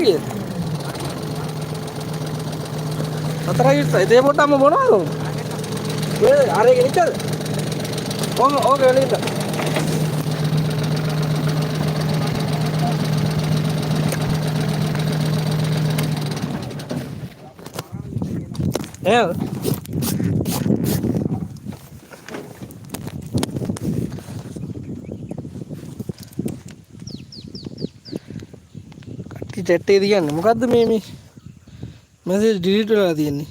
ගියේ. හතරයි ඉතේ පොට්ටම මොනවද? ඒ අරේ ගෙනිච්චද? ඕක වෙලින්ද. ඒ කට්ටි චැට් එකේ තියන්නේ මොකද්ද මේ මැසේජ් ඩිලීට් වෙලා තියෙන්නේ.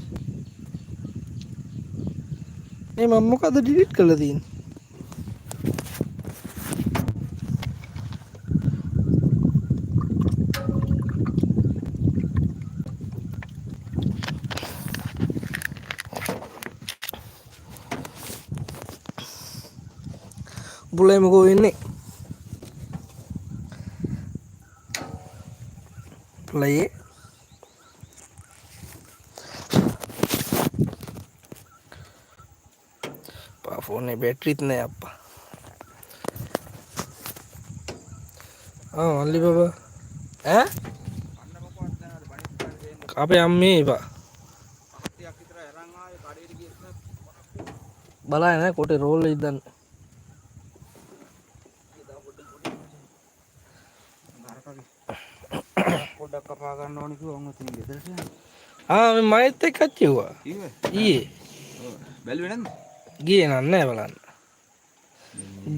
මේ මම මොකද්ද ඩිලීට් කරලා තියෙන්නේ? බුලේ මොකෝ වෙන්නේ? play ෆෝන් එකේ බැටරිත් නෑ අප්පා. මල්ලි බබා ඈ අපේ අම්මේ බා බලන්න නෑ කොටේ රෝල් එක දාන්න. පොඩ්ඩක් කපා ගන්න ඕනේ කිව්වා උන් ඔතන ගෙදරට යන්න. මේ මයිත් එක්කත් කිව්වා. ඊයේ. බැලුවේ නැද්ද? ගියේ නෑ බලන්න.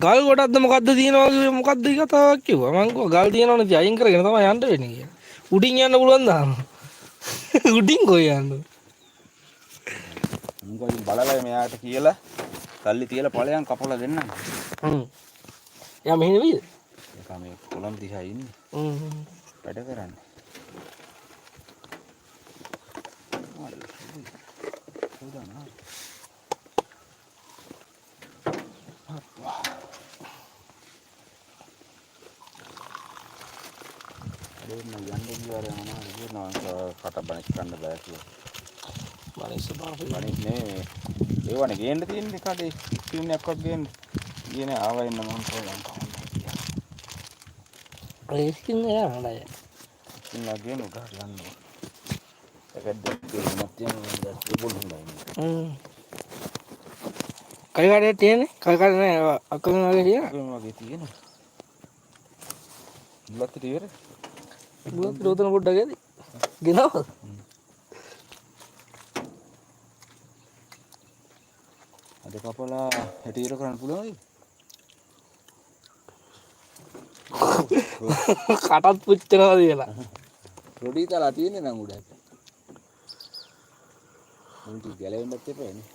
ගල් කොටක්ද මොකද්ද තියෙනවා කිව්වේ මොකද්ද කතාවක් කිව්වා. මං කිව්වා ගල් තියෙනවනේ ඉතින් අයින් කරගෙන තමයි යන්න වෙන්නේ කියලා. උඩින් යන්න පුළුවන් දාම. උඩින් කොයි යන්නේ? මං කිව්වා බලලා මෙයාට කියලා සල්ලි තියලා ඵලයන් කපලා දෙන්න. යා මෙහෙ නෙවෙයිද? ඒක මේ කොළඹ දිහා ඉන්නේ. වැඩ කරන්නේ. දෙන්න යන්නේ ඉවරයි මොනවද කියනවා කට බණක් ගන්න බෑ කියලා. බණිස් බාපේ. බණිස් නේ ඒවනේ ගේන්න තියෙන්නේ කඩේ ස්ක්‍රීන් එකක්වත් ගේන්න. ගියේ ආවා ඉන්න මම කොහොමද කියලා. ඒ ස්ක්‍රීන් එක හොඳයි. ඉන්න ගේන්න උඩට යන්න. ඒකද දෙන්නත් තියෙනවා දැක්ක බුදුන්දා. කයි කඩේ තියෙන්නේ? කයි කඩේ නෑ අකලන වගේ තියෙනවා. අකලන වගේ තියෙනවා. බුලත් ඉවර. බුලත් රෝදන පොඩ්ඩක් ඇති. ගෙනවද? අද කපලා හැටි ඉර කරන්න පුළුවන්ද? කටත් පුච්චනවා කියලා. රොඩි තලා තියෙන්නේ නම් උඩට. මුන්ටි ගැලවෙන්නත් එපානේ.